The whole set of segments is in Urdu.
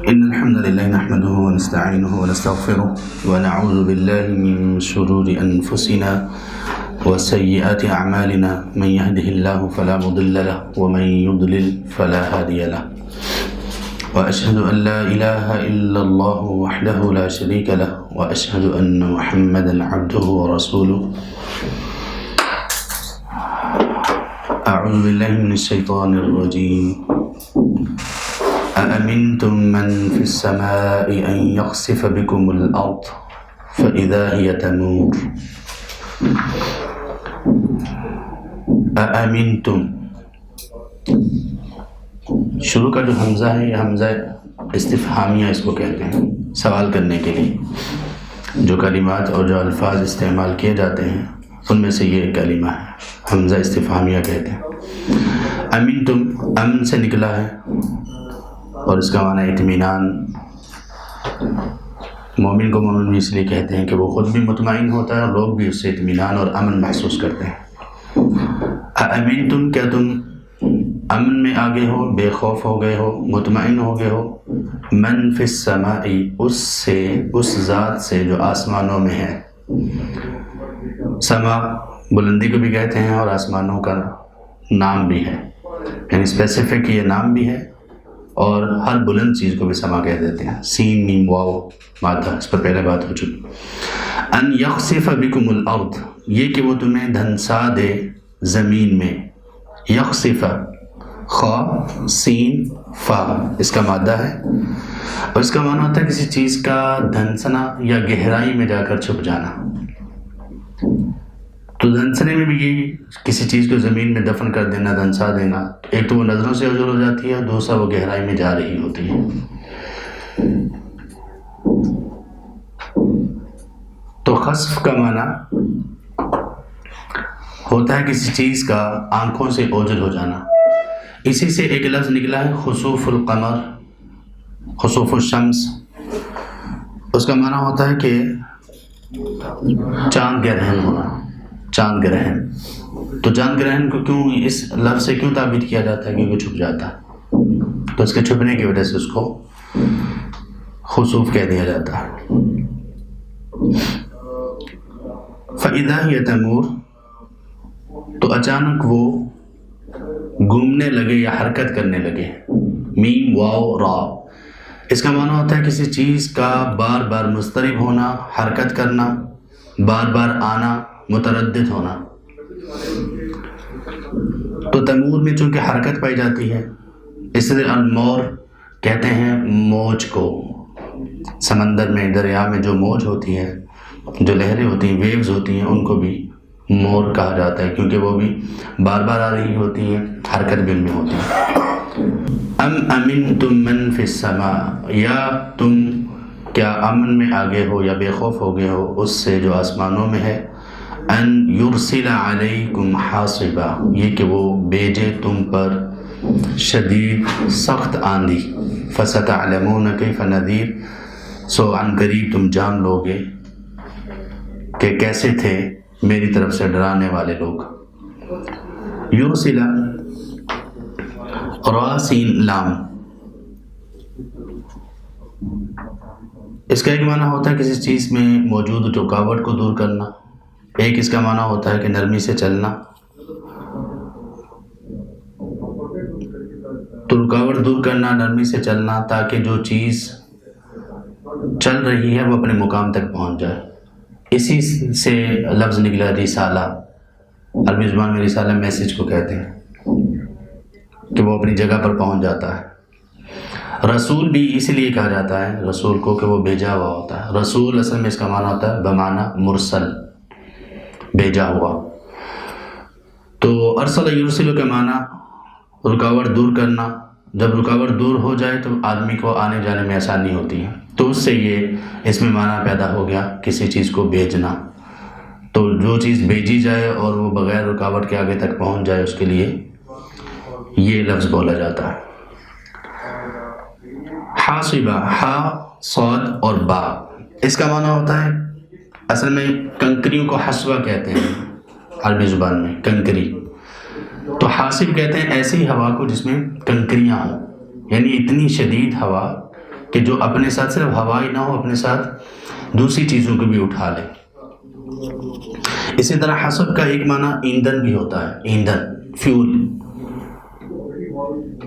إن الحمد لله نحمده ونستعينه ونستغفره ونعوذ بالله من شرور أنفسنا وسيئات أعمالنا من يهده الله فلا مضل له ومن يضلل فلا هادي له وأشهد أن لا إله إلا الله وحده لا شريك له وأشهد أن محمدا عبده ورسوله. أعوذ بالله من الشيطان الرجيم. أأمنتم من في السماء أن يخسف بكم الأرض فإذا هي تمور. أأمنتم، شروع کا جو حمزہ ہے یہ حمزہ استفہامیہ اس کو کہتے ہیں، سوال کرنے کے لیے جو کلمات اور جو الفاظ استعمال کیے جاتے ہیں ان میں سے یہ ایک کلمہ ہے، حمزہ استفہامیہ کہتے ہیں۔ امنتم، امن سے نکلا ہے اور اس کا معنی اطمینان۔ مومن کو مومن بھی اس لیے کہتے ہیں کہ وہ خود بھی مطمئن ہوتا ہے اور لوگ بھی اس سے اطمینان اور امن محسوس کرتے ہیں۔ امنتم، کیا تم امن میں آگے ہو، بے خوف ہو گئے ہو، مطمئن ہو گئے ہو، من فی السماء، اس ذات سے جو آسمانوں میں ہے۔ سما بلندی کو بھی کہتے ہیں اور آسمانوں کا نام بھی ہے، یعنی اسپیسیفک یہ نام بھی ہے اور ہر بلند چیز کو بھی سما کہہ دیتے ہیں۔ سین میم واو مادہ، اس پر پہلے بات ہو چکی۔ ان یخسف بکم الارض، یہ کہ وہ تمہیں دھنسا دے زمین میں۔ یخسف، خا سین فا اس کا مادہ ہے اور اس کا معنی ہوتا ہے کسی چیز کا دھنسنا یا گہرائی میں جا کر چھپ جانا۔ تو دھنسنے میں بھی یہی کسی چیز کو زمین میں دفن کر دینا، دھنسا دینا، ایک تو وہ نظروں سے اوجھل ہو جاتی ہے اور دوسرا وہ گہرائی میں جا رہی ہوتی ہے۔ تو خسف کا معنی ہوتا ہے کسی چیز کا آنکھوں سے اوجھل ہو جانا۔ اسی سے ایک لفظ نکلا ہے خسوف القمر، خسوف الشمس۔ اس کا معنی ہوتا ہے کہ چاند گرہن ہونا، چاند گرہن۔ تو چاند گرہن کو کیوں اس لفظ سے کیوں تعبیر کیا جاتا ہے؟ کیونکہ چھپ جاتا ہے، تو اس کے چھپنے کی وجہ سے اس کو خسوف کہہ دیا جاتا ہے۔ فَإِذَا هِيَ تَمُورُ، تو اچانک وہ گھومنے لگے یا حرکت کرنے لگے۔ میم واو را، اس کا معنی ہوتا ہے کسی چیز کا بار بار مضطرب ہونا، حرکت کرنا، بار بار آنا، متردد ہونا۔ تو تمور میں چونکہ حرکت پائی جاتی ہے، اس لیے المور کہتے ہیں موج کو۔ سمندر میں، دریا میں جو موج ہوتی ہے، جو لہریں ہوتی ہیں، ویوز ہوتی ہیں، ان کو بھی مور کہا جاتا ہے کیونکہ وہ بھی بار بار آ رہی ہوتی ہیں، حرکت بھی ان میں ہوتی ہے۔ ام امنتم من فی السماء، یا تم کیا امن میں آگے ہو یا بے خوف ہو گئے ہو اس سے جو آسمانوں میں ہے۔ ان یرسل علیکم حاصبا، یہ کہ وہ بھیجے تم پر شدید سخت آندھی۔ فستعلمون کیف نذیر، سو عن قریب تم جان لو گے کہ کیسے تھے میری طرف سے ڈرانے والے لوگ۔ یرسل، را سین لام، اس کا ایک معنی ہوتا ہے کسی چیز میں موجود رکاوٹ کو دور کرنا، ایک اس کا معنی ہوتا ہے کہ نرمی سے چلنا۔ تو رکاوٹ دور کرنا، نرمی سے چلنا، تاکہ جو چیز چل رہی ہے وہ اپنے مقام تک پہنچ جائے۔ اسی سے لفظ نکلا رسالہ۔ عربی زبان میں رسالہ میسج کو کہتے ہیں کہ وہ اپنی جگہ پر پہنچ جاتا ہے۔ رسول بھی اسی لیے کہا جاتا ہے رسول کو کہ وہ بھیجا ہوا ہوتا ہے۔ رسول اصل میں اس کا معنی ہوتا ہے بمعنی مرسل، بھیجا ہوا۔ تو ارسل یرسل کا معنی رکاوٹ دور کرنا۔ جب رکاوٹ دور ہو جائے تو آدمی کو آنے جانے میں آسانی ہوتی ہے، تو اس سے یہ اس میں معنی پیدا ہو گیا کسی چیز کو بھیجنا۔ تو جو چیز بھیجی جائے اور وہ بغیر رکاوٹ کے آگے تک پہنچ جائے، اس کے لیے یہ لفظ بولا جاتا ہے۔ حاصبہ، ہا صاد اور با، اس کا معنی ہوتا ہے اصل میں کنکریوں کو حصبہ کہتے ہیں عربی زبان میں، کنکری۔ تو حاصب کہتے ہیں ایسی ہوا کو جس میں کنکریاں ہوں، یعنی اتنی شدید ہوا کہ جو اپنے ساتھ صرف ہوا ہی نہ ہو، اپنے ساتھ دوسری چیزوں کو بھی اٹھا لے۔ اسی طرح حسب کا ایک معنی ایندھن بھی ہوتا ہے، ایندھن، فیول۔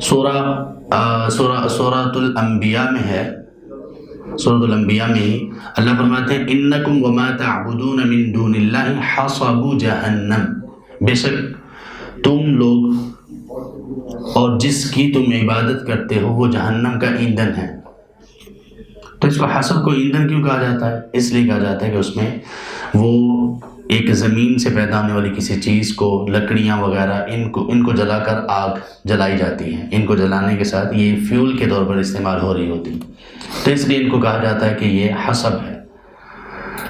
سورۃ الانبیاء میں ہے، سورۃ الانبیاء میں ہی اللہ فرماتے ہیں انکم وما تعبدون من دون اللہ حصب جہنم، بے شک تم لوگ اور جس کی تم عبادت کرتے ہو وہ جہنم کا ایندھن ہے۔ تو اس کو حسب کو ایندھن کیوں کہا جاتا ہے؟ اس لیے کہا جاتا ہے کہ اس میں وہ ایک زمین سے پیدا ہونے والی کسی چیز کو، لکڑیاں وغیرہ، ان کو جلا کر آگ جلائی جاتی ہے، ان کو جلانے کے ساتھ یہ فیول کے طور پر استعمال ہو رہی ہوتی، تو اس لیے ان کو کہا جاتا ہے کہ یہ حسب ہے۔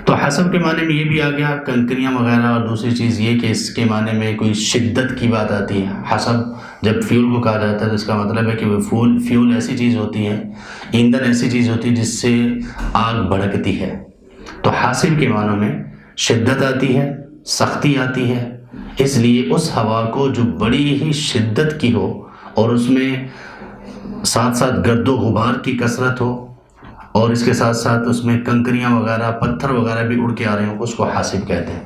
تو حسب کے معنی میں یہ بھی آ گیا کنکریاں وغیرہ، اور دوسری چیز یہ کہ اس کے معنی میں کوئی شدت کی بات آتی ہے۔ حسب جب فیول کو کہا جاتا ہے تو اس کا مطلب ہے کہ وہ فیول ایسی چیز ہوتی ہے، ایندھن ایسی چیز ہوتی ہے جس سے آگ بھڑکتی ہے۔ تو حاسب کے معنوں میں شدت آتی ہے، سختی آتی ہے، اس لیے اس ہوا کو جو بڑی ہی شدت کی ہو اور اس میں ساتھ ساتھ گرد و غبار کی کثرت ہو، اور اس کے ساتھ ساتھ اس میں کنکریاں وغیرہ، پتھر وغیرہ بھی اڑ کے آ رہے ہوں، اس کو حاسب کہتے ہیں۔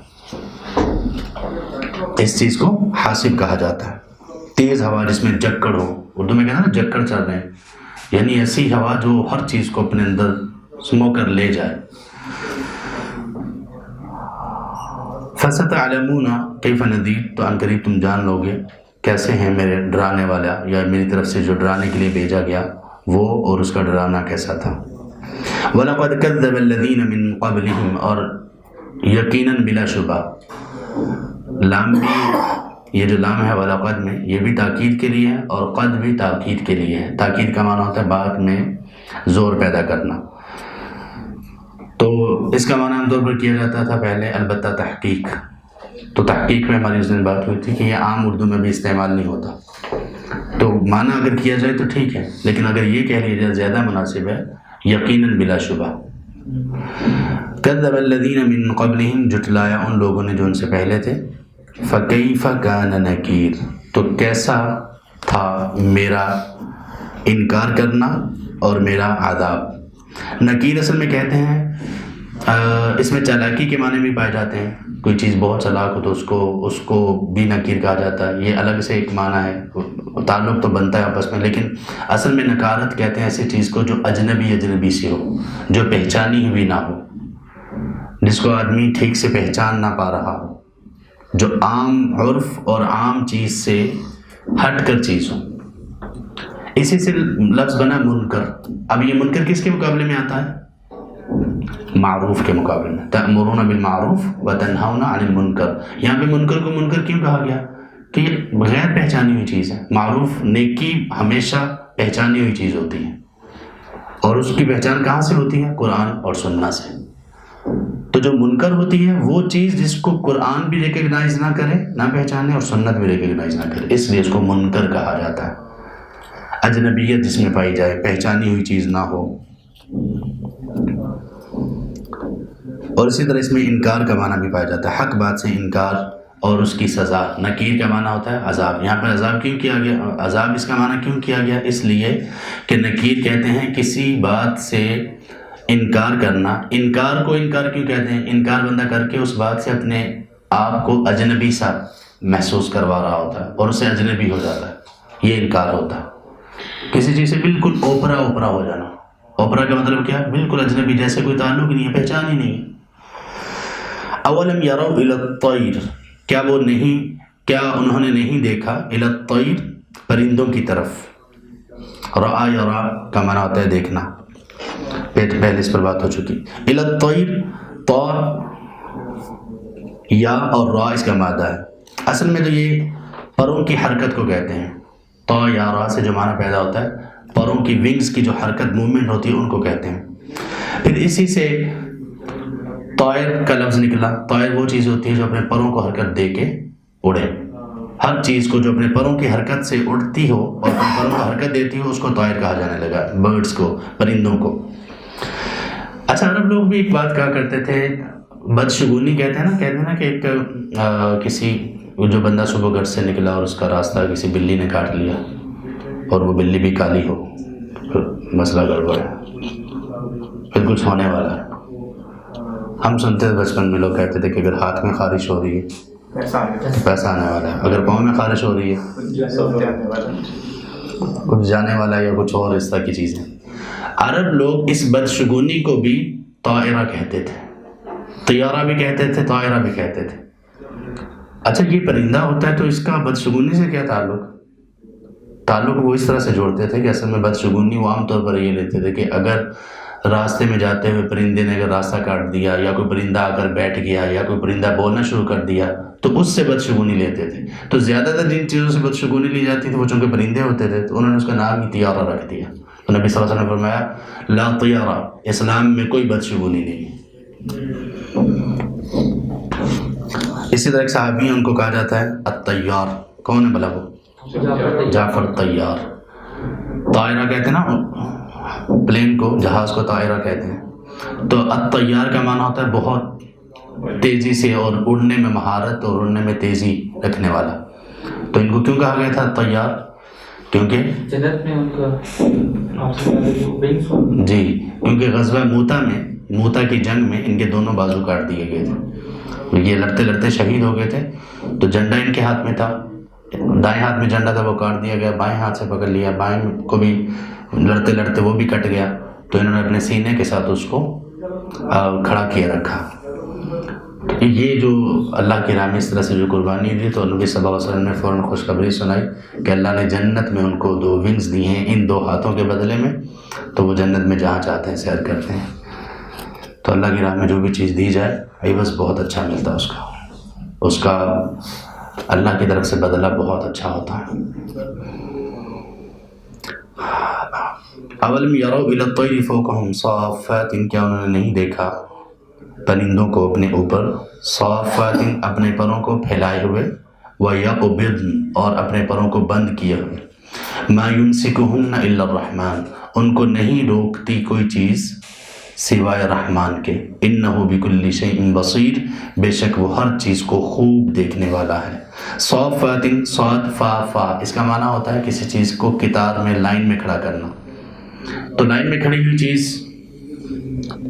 اس چیز کو حاسب کہا جاتا ہے۔ تیز ہوا جس میں جکڑ ہو، اردو میں کہنا نا جکڑ چل رہے ہیں، یعنی ایسی ہوا جو ہر چیز کو اپنے اندر سمو کر لے جائے۔ فَسَتَعْلَمُونَ كَيْفَ نَذِيرٌ، تو ان قریب تم جان لو گے کیسے ہیں میرے ڈرانے والا، یا میری طرف سے جو ڈرانے کے لیے بھیجا گیا وہ اور اس کا ڈرانا کیسا تھا۔ وَلَقَدْ كَذَّبَ الَّذِينَ مِن قَبْلِهِمْ، اور یقیناً بلا شبہ، لام بھی، یہ جو لام ہے وَلَقَدْ میں، یہ بھی تاکید کے لیے ہے اور قد بھی تاکید کے لیے ہے۔ تاکید کا معنی ہوتا ہے بات میں زور پیدا کرنا، تو اس کا معنی عام طور پر کیا جاتا تھا پہلے البتہ تحقیق۔ تو تحقیق میں ہماری اس دن بات ہوئی تھی کہ یہ عام اردو میں بھی استعمال نہیں ہوتا، تو معنی اگر کیا جائے تو ٹھیک ہے، لیکن اگر یہ کہہ لیا جائے زیادہ مناسب ہے یقیناً بلا شبہ۔ کذب الذین من قبلہم، جھٹلایا ان لوگوں نے جو ان سے پہلے تھے۔ فکیف کان نکیر، تو کیسا تھا میرا انکار کرنا اور میرا عذاب۔ نکیر اصل میں کہتے ہیں اس میں چالاکی کے معنی بھی پائے جاتے ہیں، کوئی چیز بہت چالاک ہو تو اس کو بھی نکیر کہا جاتا ہے، یہ الگ سے ایک معنی ہے، تعلق تو بنتا ہے آپس میں، لیکن اصل میں نکارت کہتے ہیں ایسی چیز کو جو اجنبی سے ہو، جو پہچانی ہوئی نہ ہو، جس کو آدمی ٹھیک سے پہچان نہ پا رہا ہو، جو عام عرف اور عام چیز سے ہٹ کر چیز ہو۔ اسی سے لفظ بنا منکر۔ اب یہ منکر کس کے مقابلے میں آتا ہے؟ معروف کے مقابلے میں۔ تأمرون بالمعروف وتنہون عن المنکر، یہاں پہ منکر کو منکر کیوں کہا گیا؟ کہ یہ غیر پہچانی ہوئی چیز ہے۔ معروف، نیکی ہمیشہ پہچانی ہوئی چیز ہوتی ہے، اور اس کی پہچان کہاں سے ہوتی ہے؟ قرآن اور سنت سے۔ تو جو منکر ہوتی ہے وہ چیز جس کو قرآن بھی ریکگنائز نہ کرے، نہ پہچانے، اور سنت بھی ریکگنائز نہ کرے، اس لیے اس کو منکر کہا جاتا ہے۔ اجنبیت جس میں پائی جائے، پہچانی ہوئی چیز نہ ہو۔ اور اسی طرح اس میں انکار کا معنی بھی پایا جاتا ہے، حق بات سے انکار اور اس کی سزا۔ نکیر کا معنی ہوتا ہے عذاب۔ یہاں پر عذاب کیوں کیا گیا؟ عذاب اس کا معنی کیوں کیا گیا؟ اس لیے کہ نکیر کہتے ہیں کسی بات سے انکار کرنا۔ انکار کو انکار کیوں کہتے ہیں؟ انکار بندہ کر کے اس بات سے اپنے آپ کو اجنبی سا محسوس کروا رہا ہوتا ہے اور اسے اجنبی ہو جاتا ہے، یہ انکار ہوتا ہے۔ کسی چیز سے بالکل اوپرا ہو جانا۔ اوپرا کا مطلب کیا؟ بالکل اجنبی، جیسے کوئی تعلق نہیں ہے، پہچان ہی نہیں ہے۔ اولم یروا الی الطیر، کیا انہوں نے نہیں دیکھا الی الطیر، پرندوں کی طرف۔ رأى یرا کا معنی ہوتا ہے دیکھنا، پہلے اس پر بات ہو چکی۔ الی الطیر، طا یا اور را اس کا مادہ ہے۔ اصل میں تو یہ پروں کی حرکت کو کہتے ہیں، طا یا را سے جو معنی پیدا ہوتا ہے، پروں کی ونگز کی جو حرکت موومنٹ ہوتی ہے ان کو کہتے ہیں۔ پھر اسی سے طائر کا لفظ نکلا۔ طائر وہ چیز ہوتی ہے جو اپنے پروں کو حرکت دے کے اڑے۔ ہر چیز کو جو اپنے پروں کی حرکت سے اڑتی ہو اور اپنے پروں کو حرکت دیتی ہو اس کو طائر کہا جانے لگا، برڈز کو، پرندوں کو۔ اچھا، عرب لوگ بھی ایک بات کہا کرتے تھے، بدشگونی کہتے ہیں نا کہ ایک کسی جو بندہ صبح گھر سے نکلا اور اس کا راستہ کسی بلی نے کاٹ لیا اور وہ بلی بھی کالی ہو، مسئلہ گڑبڑ ہے، کہ کچھ ہونے والا ہے. ہم سنتے تھے بچپن میں، لوگ کہتے تھے کہ اگر ہاتھ میں خارش ہو رہی ہے پیسہ آنے والا ہے، اگر پاؤں میں خارش ہو رہی ہے کچھ جانے والا ہے، یا کچھ اور اس طرح کی چیزیں. عرب لوگ اس بدشگونی کو بھی طائرہ کہتے تھے، طیارہ بھی کہتے تھے، طائرہ بھی کہتے تھے. اچھا یہ پرندہ ہوتا ہے تو اس کا بدشگونی سے کیا تعلق وہ اس طرح سے جوڑتے تھے کہ اصل میں بدشگونی وہ عام طور پر یہ لیتے تھے کہ اگر راستے میں جاتے ہوئے پرندے نے اگر راستہ کاٹ دیا، یا کوئی پرندہ آ کر بیٹھ گیا، یا کوئی پرندہ بولنا شروع کر دیا، تو اس سے بدشگونی لیتے تھے. تو زیادہ تر جن چیزوں سے بدشگونی لی جاتی تھی وہ چونکہ پرندے ہوتے تھے تو انہوں نے اس کا نام ہی طیارہ رکھ دیا. تو نبی صلی اللہ علیہ وسلم نے فرمایا لا طیارہ، اسلام میں کوئی بدشگونی نہیں. اسی طرح ایک صحابی ہیں، ان کو کہا جاتا ہے الطیار. کون ہے بھلا وہ؟ جعفر طیار. طائرہ کہتے ہیں نا پلین کو، جہاز کو طائرہ کہتے ہیں. تو الطیار کا معنی ہوتا ہے بہت تیزی سے اور اڑنے میں مہارت اور اڑنے میں تیزی رکھنے والا. تو ان کو کیوں کہا گیا تھا طیار؟ کیونکہ جنت میں ان کا جی، کیونکہ غزوہ موتا کی جنگ میں ان کے دونوں بازو کاٹ دیے گئے تھے. یہ لڑتے لڑتے شہید ہو گئے تھے. تو جھنڈا ان کے ہاتھ میں تھا، دائیں ہاتھ میں جھنڈا تھا، وہ کاٹ دیا گیا، بائیں ہاتھ سے پکڑ لیا، بائیں کو بھی لڑتے لڑتے وہ بھی کٹ گیا. تو انہوں نے اپنے سینے کے ساتھ اس کو کھڑا کیے رکھا. یہ جو اللہ کی راہ میں اس طرح سے جو قربانی دی، تو نبی صلی اللہ علیہ وسلم نے فوراً خوشخبری سنائی کہ اللہ نے جنت میں ان کو 2 ونگز دی ہیں ان 2 ہاتھوں کے بدلے میں، تو وہ جنت میں جہاں چاہتے ہیں سیر کرتے ہیں. تو اللہ کی راہ میں جو بھی چیز دی جائے عوض بہت اچھا ملتا ہے، اس کا اللہ کی طرف سے بدلہ بہت اچھا ہوتا ہے. اولم یروا الی الطیر فوقہم صافات، کیا انہوں نے نہیں دیکھا پرندوں کو اپنے اوپر، صافات اپنے پروں کو پھیلائے ہوئے، ویقبضن اور اپنے پروں کو بند کیے ہوئے. ما یمسکہن الا الرحمن، ان کو نہیں روکتی کوئی چیز سوائے رحمان کے. انہ بکل شیء بصیر، بے شک وہ ہر چیز کو خوب دیکھنے والا ہے. صافات، صاد فا فا، اس کا معنی ہوتا ہے کسی چیز کو قطار میں لائن میں کھڑا کرنا. تو لائن میں کھڑی ہوئی چیز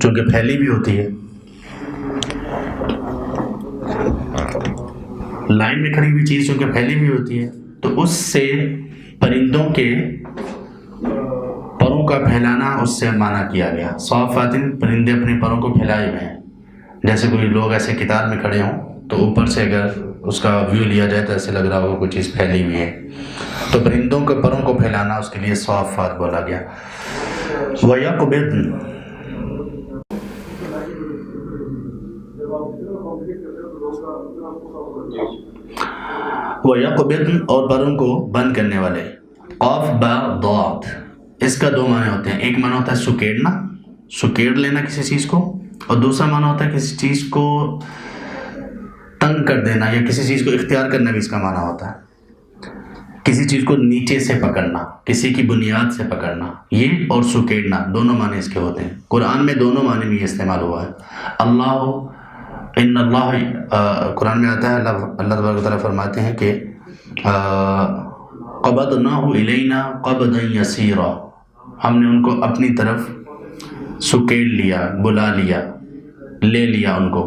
چونکہ پھیلی بھی ہوتی ہے، لائن میں کھڑی ہوئی چیز چونکہ پھیلی بھی ہوتی ہے، تو اس سے پرندوں کے پروں کا پھیلانا اس سے معنی کیا گیا. صافات، پرندے اپنے پروں کو پھیلائے ہوئے ہیں. جیسے کوئی لوگ ایسے قطار میں کھڑے ہوں تو اوپر سے اگر اس کا ویو لیا جائے تو ایسے لگ رہا ہوگا کوئی چیز پھیلی ہوئی ہے. تو پرندوں کے پروں کو پھیلانا اس کے لیے صافات بولا گیا. وَيَقْبِضْنَ، وَيَقْبِضْنَ اور پروں کو بند کرنے والے. قاف با ضاد، اس کا 2 معنی ہوتے ہیں. ایک معنی ہوتا ہے سکیڑنا، سکیڑ لینا کسی چیز کو، اور دوسرا معنی ہوتا ہے کسی چیز کو تنگ کر دینا یا کسی چیز کو اختیار کرنا بھی اس کا معنی ہوتا ہے. کسی چیز کو نیچے سے پکڑنا، کسی کی بنیاد سے پکڑنا، یہ اور سکیڑنا دونوں معنی اس کے ہوتے ہیں. قرآن میں دونوں معنی میں یہ استعمال ہوا ہے. قرآن میں آتا ہے اللہ تبارک و تعالیٰ فرماتے ہیں کہ قبضناہ الینا قبضا یسیرا، ہم نے ان کو اپنی طرف سکیڑ لیا، بلا لیا، لے لیا ان کو.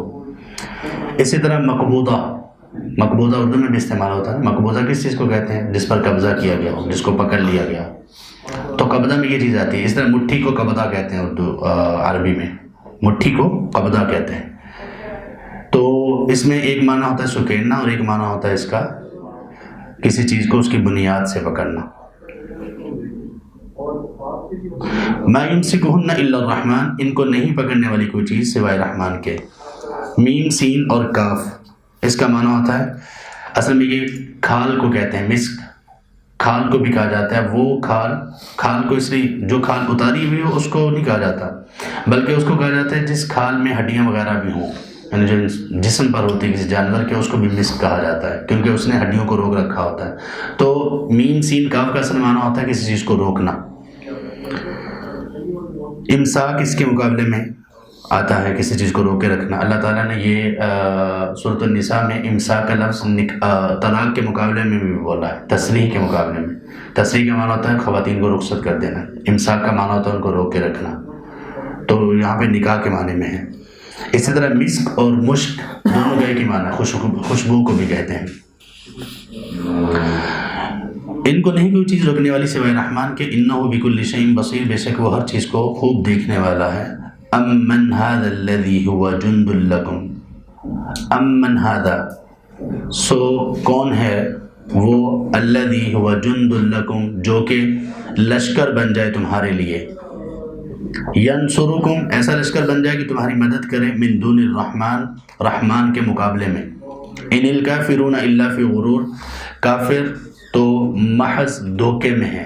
اسی طرح مقبوضہ اردو میں بھی استعمال ہوتا ہے. مقبوضہ کس چیز کو کہتے ہیں؟ جس پر قبضہ کیا گیا ہو، جس کو پکڑ لیا گیا. تو قبضہ میں یہ چیز آتی ہے. اس طرح مٹھی کو قبضہ کہتے ہیں اردو عربی میں، مٹھی کو قبضہ کہتے ہیں. تو اس میں ایک معنی ہوتا ہے سکیڑنا اور ایک معنی ہوتا ہے اس کا کسی چیز کو اس کی بنیاد سے پکڑنا. ما یمسکہن الا الرحمن، ان کو نہیں پکڑنے والی کوئی چیز سوائے رحمان کے. میم سین اور کاف، اس کا معنی ہوتا ہے اصل میں یہ کھال کو کہتے ہیں، مسک کھال کو بھی کہا جاتا ہے. وہ کھال کو اس لیے جو کھال اتاری ہوئی ہو اس کو نہیں کہا جاتا، بلکہ اس کو کہا جاتا ہے جس کھال میں ہڈیاں وغیرہ بھی ہوں، یعنی جو جسم پر ہوتی ہے کسی جانور کے، اس کو بھی مسک کہا جاتا ہے کیونکہ اس نے ہڈیوں کو روک رکھا ہوتا ہے. تو میم سین کاف کا اصل معنی ہوتا ہے کسی چیز کو روکنا. امساک اس کے مقابلے میں آتا ہے کسی چیز کو روک کے رکھنا. اللہ تعالیٰ نے یہ سورۃ النساء میں امساک کا لفظ طلاق کے مقابلے میں بھی بولا ہے، تسریح کے مقابلے میں. تسریح کا معنی ہوتا ہے خواتین کو رخصت کر دینا، امساک کا معنی ہوتا ہے ان کو روک کے رکھنا. تو یہاں پہ نکاح کے معنی میں ہے. اسی طرح مسک اور مشک دونوں کا ایک ہی معنی ہے، خوشبو کو بھی کہتے ہیں. ان کو نہیں کوئی چیز روکنے والی سوائے رحمان کے، انہ بکل شیء بصیر، بے شک وہ ہر چیز کو خوب دیکھنے والا ہے. امن ھذا الذی ھو جند لکم، امن ھذا سو کون ہے وہ، الذی ھو جند لکم جو کہ لشکر بن جائے تمہارے لیے، ینصرکم ایسا لشکر بن جائے کہ تمہاری مدد کرے، من دون الرحمن رحمان کے مقابلے میں. ان الکافرون الا فی غرور، کافر تو محض دھوکے میں ہے.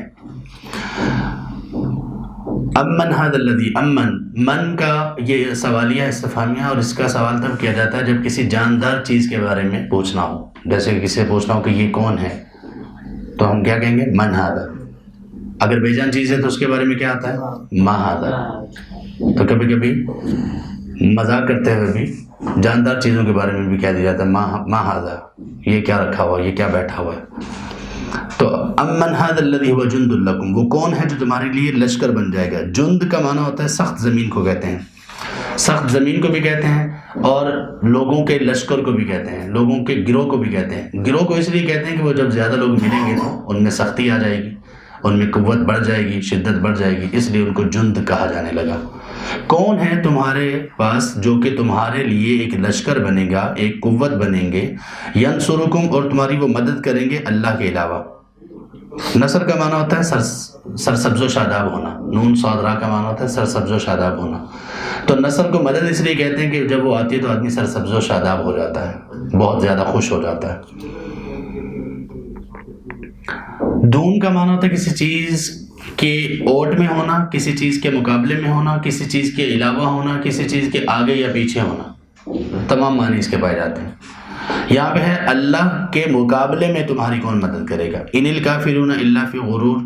امن ھذا الذی، امن من کا یہ سوالیہ استفہامیہ، اور اس کا سوال تب کیا جاتا ہے جب کسی جاندار چیز کے بارے میں پوچھنا ہو. جیسے کہ کسی سے پوچھنا ہو کہ یہ کون ہے تو ہم کیا کہیں گے، من ھذا. اگر بے جان چیز ہے تو اس کے بارے میں کیا آتا ہے، ما ھذا. تو کبھی کبھی مذاق کرتے ہوئے بھی جاندار چیزوں کے بارے میں بھی کہہ دیا جاتا ہے ما ھذا، یہ کیا رکھا ہوا ہے، یہ کیا بیٹھا ہوا ہے. تو امن ھذا الذی ھو جند لکم، وہ کون ہے جو تمہارے لیے لشکر بن جائے گا. جند کا معنی ہوتا ہے سخت زمین کو کہتے ہیں، سخت زمین کو بھی کہتے ہیں، اور لوگوں کے لشکر کو بھی کہتے ہیں، لوگوں کے گروہ کو بھی کہتے ہیں. گروہ کو اس لیے کہتے ہیں کہ وہ جب زیادہ لوگ ملیں گے تو ان میں سختی آ جائے گی، ان میں قوت بڑھ جائے گی، شدت بڑھ جائے گی، اس لیے ان کو جند کہا جانے لگا. کون ہے تمہارے پاس جو کہ تمہارے لیے ایک لشکر بنے گا، ایک قوت بنیں گے، ینصرکم اور تمہاری وہ مدد کریں گے اللہ کے علاوہ. نصر کا معنی ہوتا ہے سرسبز و شاداب ہونا، نون صاد را کا معنی ہوتا ہے سرسبز و شاداب ہونا. تو نصر کو مدد اس لیے کہتے ہیں کہ جب وہ آتی ہے تو آدمی سرسبز و شاداب ہو جاتا ہے، بہت زیادہ خوش ہو جاتا ہے. دون کا معنی ہوتا ہے کسی چیز کے اوٹ میں ہونا، کسی چیز کے مقابلے میں ہونا، کسی چیز کے علاوہ ہونا، کسی چیز کے آگے یا پیچھے ہونا. تمام معنی اس کے پائے جاتے ہیں. یہاں پہ ہے اللہ کے مقابلے میں تمہاری کون مدد کرے گا. ان الکافرون الا فی غرور،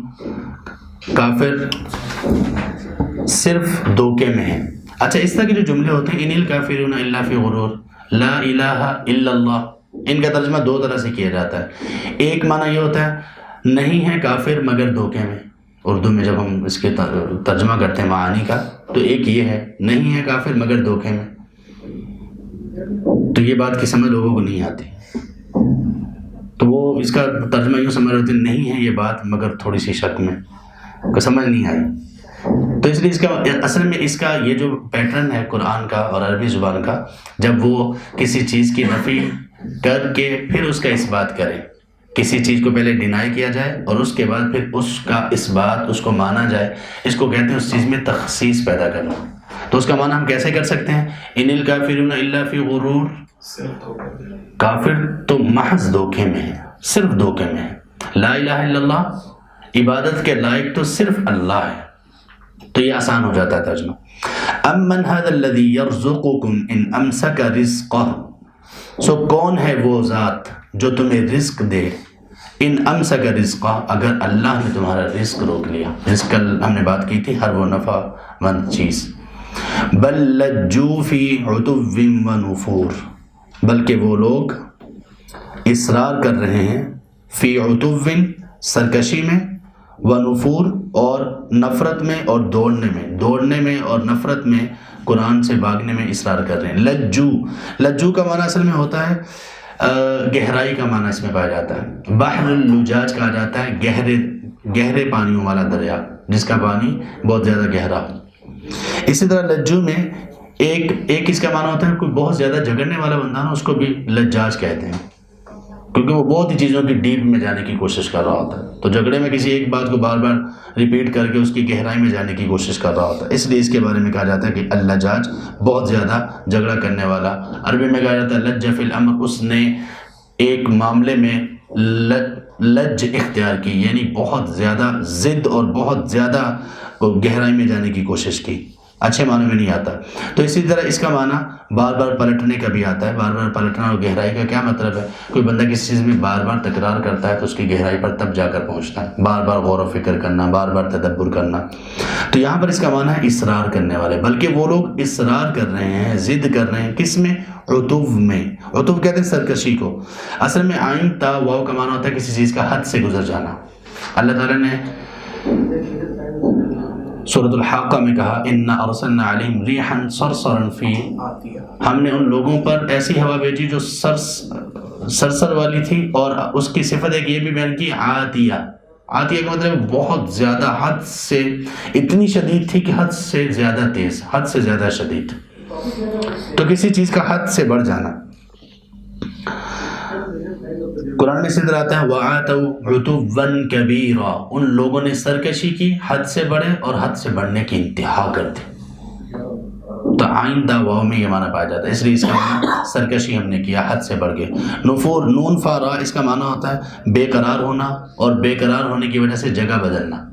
کافر صرف دھوکے میں ہیں. اچھا، اس طرح کے جو جملے ہوتے ہیں ان الکافرون الا فی غرور، لا الہ الا اللہ، ان کا ترجمہ دو طرح سے کیا جاتا ہے. ایک معنی یہ ہوتا ہے نہیں ہے کافر مگر دھوکے میں. اردو میں جب ہم اس کے ترجمہ کرتے ہیں معانی کا تو ایک یہ ہے نہیں ہے کافر مگر دھوکے میں. تو یہ بات کی سمجھ لوگوں کو نہیں آتی، تو وہ اس کا ترجمہ یوں سمجھ رہتے ہیں نہیں ہے یہ بات مگر تھوڑی سی شک میں، کو سمجھ نہیں آئی. تو اس لیے اس کا اصل میں اس کا یہ جو پیٹرن ہے قرآن کا اور عربی زبان کا، جب وہ کسی چیز کی نفی کر کے پھر اس کا اس بات کرے، کسی چیز کو پہلے ڈینائی کیا جائے اور اس کے بعد پھر اس کا اس بات اس کو مانا جائے، اس کو کہتے ہیں اس چیز میں تخصیص پیدا کرنا. تو اس کا معنی ہم کیسے کر سکتے ہیں، ان الکافرون الا فی غرور، کافر تو محض دھوکے میں ہے، صرف دھوکے میں ہے. لا الہ الا اللہ، عبادت کے لائق تو صرف اللہ ہے. تو یہ آسان ہو جاتا ہے ترجمہ. امن ھذا الذی یرزقکم ان امسک رزقہ، سو کون ہے وہ ذات جو تمہیں رزق دے، ان امسک رزقہ اگر اللہ نے تمہارا رزق روک لیا. رزق ہم نے بات کی تھی ہر وہ نفع مند چیز. بل لجوا فی عتو و نفور، بلکہ وہ لوگ اصرار کر رہے ہیں، فی عتو سرکشی میں، و نفور اور نفرت میں اور دوڑنے میں اور نفرت میں، قرآن سے بھاگنے میں اصرار کر رہے ہیں. لجو کا معنی اصل میں ہوتا ہے گہرائی کا معنی اس میں پایا جاتا ہے. بحر اللجاج کہا جاتا ہے گہرے پانیوں والا دریا جس کا پانی بہت زیادہ گہرا ہو. اسی طرح لجو میں ایک اس کا معنی ہوتا ہے کوئی بہت زیادہ جھگڑنے والا بندہ نا، اس کو بھی لجاج کہتے ہیں، کیونکہ وہ بہت ہی چیزوں کی ڈیپ میں جانے کی کوشش کر رہا ہوتا ہے. تو جھگڑے میں کسی ایک بات کو بار بار ریپیٹ کر کے اس کی گہرائی میں جانے کی کوشش کر رہا ہوتا ہے، اس لیے اس کے بارے میں کہا جاتا ہے کہ اللجاج بہت زیادہ جھگڑا کرنے والا. عربی میں کہا جاتا ہے لج فی الامر، اس نے ایک معاملے میں لج اختیار کی، یعنی بہت زیادہ ضد اور بہت زیادہ گہرائی میں جانے کی کوشش کی. اچھے معنی میں نہیں آتا. تو اسی طرح اس کا معنی بار بار پلٹنے کا بھی آتا ہے. بار بار پلٹنا اور گہرائی کا کیا مطلب ہے، کوئی بندہ کسی چیز میں بار بار تکرار کرتا ہے تو اس کی گہرائی پر تب جا کر پہنچتا ہے، بار بار غور و فکر کرنا، بار بار تدبر کرنا. تو یہاں پر اس کا معنی ہے اصرار کرنے والے، بلکہ وہ لوگ اصرار کر رہے ہیں، ضد کر رہے ہیں، کس میں، عتو میں. عتو کہتے ہیں سرکشی کو. اصل میں عین تا واو کا معنی ہوتا ہے کسی چیز کا حد سے گزر جانا. اللہ تعالیٰ نے سورۃ الحاقہ میں کہا انا ارسلنا علیہم ریحا صرصرا فی، ہم نے ان لوگوں پر ایسی ہوا بھیجی جو سرسر والی تھی، اور اس کی صفت ایک یہ بھی بیان کی عاتیہ، عاتیہ کا مطلب بہت زیادہ حد سے، اتنی شدید تھی کہ حد سے زیادہ تیز، حد سے زیادہ شدید، تو کسی چیز کا حد سے بڑھ جانا۔ قرآن میں اسی طرح آتا ہے وَعَاتَوْا عُتُوًّا كَبِيرًا، ان لوگوں نے سرکشی کی، حد سے بڑھے اور حد سے بڑھنے کی انتہا کر دی۔ تو آئندہ واو میں یہ معنی پایا جاتا ہے، اس لیے اس کا معنی سرکشی ہم نے کیا، حد سے بڑھ گئے۔ نفور نون فا را، اس کا معنی ہوتا ہے بے قرار ہونا، اور بے قرار ہونے کی وجہ سے جگہ بدلنا،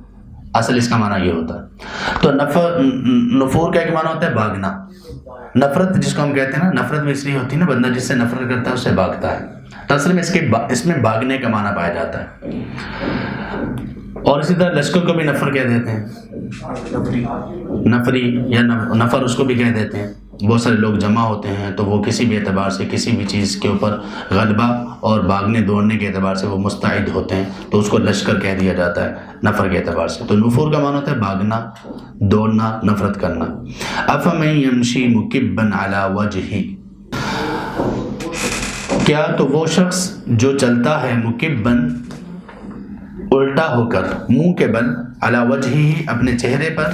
اصل اس کا معنی یہ ہوتا ہے۔ تو نفور کا ایک معنی ہوتا ہے بھاگنا، نفرت جس کو ہم کہتے ہیں نا، نفرت میں اس لیے ہوتی ہے نا، بندہ جس سے نفرت کرتا ہے اس سے بھاگتا ہے، تو اصل میں اس میں بھاگنے کا معنی پایا جاتا ہے۔ اور اسی طرح لشکر کو بھی نفر کہہ دیتے ہیں، نفری یا نفر اس کو بھی کہہ دیتے ہیں۔ بہت سارے لوگ جمع ہوتے ہیں تو وہ کسی بھی اعتبار سے کسی بھی چیز کے اوپر غلبہ اور بھاگنے دوڑنے کے اعتبار سے وہ مستعد ہوتے ہیں، تو اس کو لشکر کہہ دیا جاتا ہے نفر کے اعتبار سے۔ تو نفور کا معنی ہوتا ہے بھاگنا، دوڑنا، نفرت کرنا۔ افمن یمشی مکبا علی وجہہ، کیا تو وہ شخص جو چلتا ہے مکبن الٹا ہو کر، منہ کے بل، علی وجہہ اپنے چہرے پر،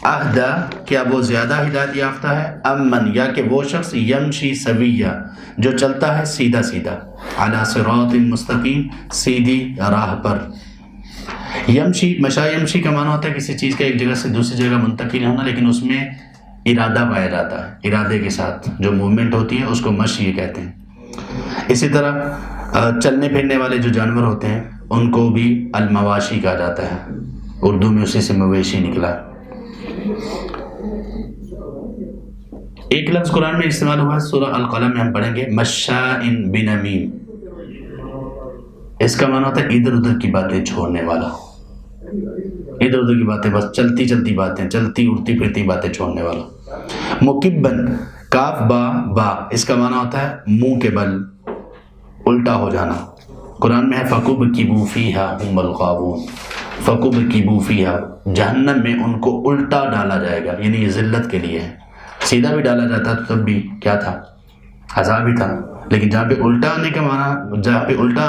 اہدا کیا وہ زیادہ ہدایت یافتہ ہے، امن یا کہ وہ شخص یمشی سویہ جو چلتا ہے سیدھا سیدھا، علی صراط مستقیم سیدھی راہ پر۔ یمشی، مشا یمشی کا معنی ہوتا ہے کسی چیز کا ایک جگہ سے دوسری جگہ منتقل ہونا، لیکن اس میں ارادہ پایا جاتا ہے، ارادے کے ساتھ جو موومنٹ ہوتی ہے اس کو مشی کہتے ہیں۔ اسی طرح چلنے پھرنے والے جو جانور ہوتے ہیں ان کو بھی المواشی کہا جاتا ہے، اردو میں اسی سے مویشی نکلا۔ ایک لفظ قرآن میں استعمال ہوا ہے، سورہ القلم میں ہم پڑھیں گے مشاء بنمیم، اس کا معنی ہوتا ہے ادھر ادھر کی باتیں چھوڑنے والا، ادھر ادھر کی باتیں، بس چلتی چلتی باتیں، چلتی اڑتی پھرتی باتیں چھوڑنے والا۔ مکبن، کاف با با، اس کا معنی ہوتا ہے منہ کے بل، الٹا ہو جانا۔ قرآن میں ہے فَكُبْكِبُوا فِيهَا هُمُ الْغَاوُونَ، فَكُبْكِبُوا فِيهَا، جہنم میں ان کو الٹا ڈالا جائے گا، یعنی یہ ذلت کے لیے ہے۔ سیدھا بھی ڈالا جاتا تو تب بھی کیا تھا، عذاب ہی تھا، لیکن جہاں پہ الٹا آنے کا معنی، جہاں پہ الٹا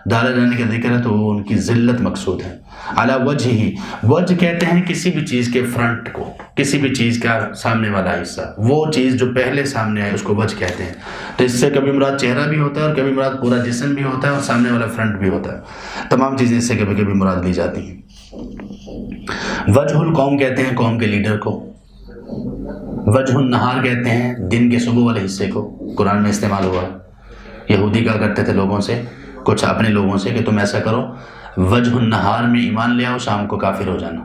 ڈالا جانے کا ذکر ہے تو وہ ان کی ذلت مقصود ہے۔ علی وجہ ہی، وجہ کہتے ہیں کسی بھی چیز کے فرنٹ کو، کسی بھی چیز کا سامنے والا حصہ، وہ چیز جو پہلے سامنے آئے اس کو وجہ کہتے ہیں۔ تو اس سے کبھی مراد چہرہ بھی ہوتا ہے اور کبھی مراد پورا جسم بھی ہوتا ہے اور سامنے والا فرنٹ بھی ہوتا ہے، تمام چیزیں اس سے کبھی کبھی مراد لی جاتی ہیں۔ وجہ القوم کہتے ہیں قوم کے لیڈر کو، وجہ النہار کہتے ہیں دن کے صبح والے حصے کو، قرآن میں استعمال ہوا ہے۔ یہودی کہا کرتے تھے لوگوں سے، کچھ اپنے لوگوں سے، کہ تم ایسا کرو وجہ النہار میں ایمان لے آؤ، شام کو کافر ہو جانا،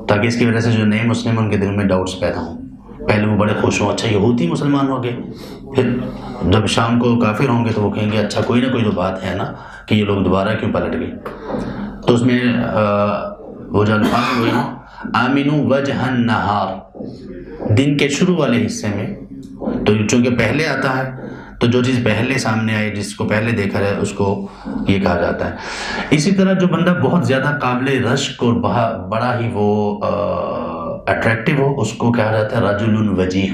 تاکہ اس کی وجہ سے جو نئے مسلم ان کے دل میں ڈاؤٹس پیدا ہوں۔ پہلے وہ بڑے خوش ہوں، اچھا یہودی مسلمان ہو گئے، پھر جب شام کو کافر ہوں گے تو وہ کہیں گے اچھا کوئی نہ کوئی تو بات ہے نا کہ یہ لوگ دوبارہ کیوں پلٹ گئے۔ تو اس میں وہ جو الفاظ ہوئے ہیں آمنو وجہ النہار، دن کے شروع والے حصے میں، تو چونکہ پہلے آتا ہے تو جو چیز پہلے سامنے آئی، جس کو پہلے دیکھا جائے اس کو یہ کہا جاتا ہے۔ اسی طرح جو بندہ بہت زیادہ قابل رشک اور بڑا ہی وہ اٹریکٹیو ہو، اس کو کہا جاتا ہے رجل وجیہ،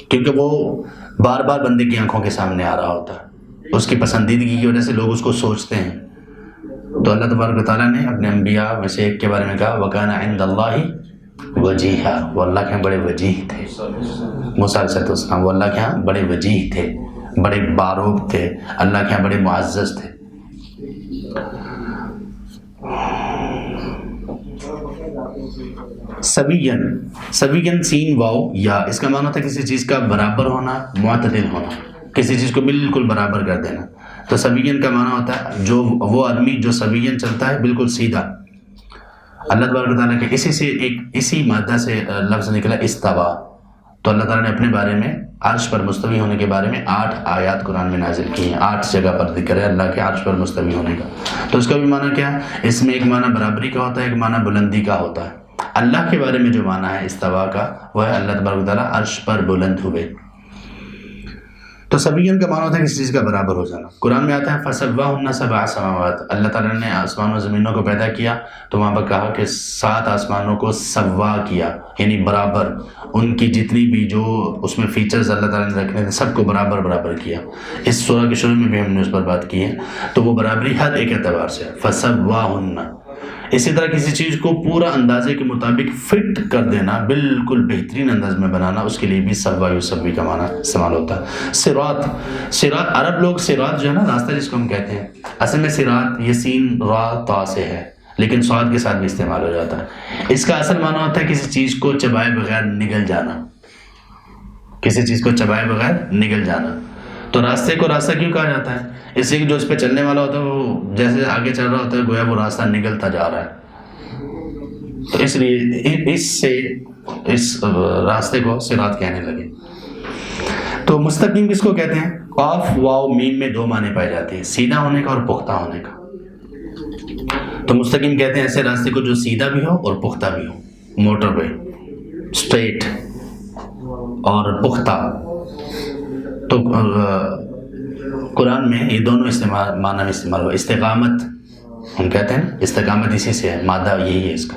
کیونکہ وہ بار بار بندے کی آنکھوں کے سامنے آ رہا ہوتا ہے، اس کی پسندیدگی کی وجہ سے لوگ اس کو سوچتے ہیں۔ تو اللہ تبارک و تعالیٰ نے اپنے انبیاء میں سے ایک کے بارے میں کہا وَكَانَ عِنْدَ اللَّهِ وَجِيهًا، وہ اللہ کے ہاں بڑے وجیح تھے۔ موسیٰ علیہ السلام وہ اللہ کے ہاں بڑے وجیح تھے، بڑے باروب تھے، اللہ کے ہاں بڑے معزز تھے۔ سویًا، سویًا سین واو یا، اس کا معنی ہوتا ہے کسی چیز کا برابر ہونا، معتدل ہونا، کسی چیز کو بالکل برابر کر دینا۔ تو سویًا کا معنی ہوتا ہے جو وہ آدمی جو سویًا چلتا ہے بالکل سیدھا۔ اللہ تبارک تعالیٰ کے اسی مادہ سے لفظ نکلا استوا۔ تو اللہ تعالیٰ نے اپنے بارے میں عرش پر مستوی ہونے کے بارے میں 8 آیات قرآن میں نازل کی ہیں، 8 جگہ پر ذکر ہے اللہ کے عرش پر مستوی ہونے کا۔ تو اس کا بھی معنی کیا ہے، اس میں ایک معنی برابری کا ہوتا ہے، ایک معنی بلندی کا ہوتا ہے۔ اللہ کے بارے میں جو معنی ہے استوا کا، وہ ہے اللہ تبارک تعالیٰ عرش پر بلند ہوئے۔ تو سویًا کا معنی ہوتا ہے کسی چیز کا برابر ہو جانا. قرآن میں آتا ہے فَسَوَّاهُنَّ سَبْعَ سَمَاوَاتٍ. اللہ تعالیٰ نے آسمان و زمینوں کو پیدا کیا تو وہاں پر کہا کہ 7 آسمانوں کو سوا کیا، یعنی برابر. ان کی جتنی بھی جو اس میں فیچرز اللہ تعالیٰ نے رکھنے تھے سب کو برابر برابر کیا. اس سورہ کے شروع میں بھی ہم نے اس پر بات کی ہے. تو وہ برابری ہر ایک اعتبار سے فَسَوَّاهُنَّ. اسی طرح کسی چیز کو پورا اندازے کے مطابق فٹ کر دینا، بالکل بہترین انداز میں بنانا، اس کے لیے بھی سوا یسوی کا معنی استعمال ہوتا ہے. صراط عرب لوگ صراط جو ہے نا راستہ جس کو ہم کہتے ہیں، اصل میں صراط یہ سین را تا سے ہے لیکن صاد کے ساتھ بھی استعمال ہو جاتا ہے. اس کا اصل معنی ہوتا ہے کسی چیز کو چبائے بغیر نگل جانا، کسی چیز کو چبائے بغیر نگل جانا. تو راستے کو راستہ کیوں کہا جاتا ہے؟ اس لیے کہ جو اس پہ چلنے والا ہوتا ہے وہ جیسے آگے چل رہا ہوتا ہے گویا وہ راستہ نگلتا جا رہا ہے. تو اس لیے اس راستے کو صراط کہنے لگے. تو مستقیم کس کو کہتے ہیں؟ قاف واو میم میں 2 معنی پائے جاتے ہیں، سیدھا ہونے کا اور پختہ ہونے کا. تو مستقیم کہتے ہیں ایسے راستے کو جو سیدھا بھی ہو اور پختہ بھی ہو. موٹر وے، اسٹریٹ اور پختہ. تو قرآن میں یہ دونوں معنی میں استعمال ہوا. استقامت ہم کہتے ہیں، استقامت اسی سے ہے، مادہ یہی ہے اس کا.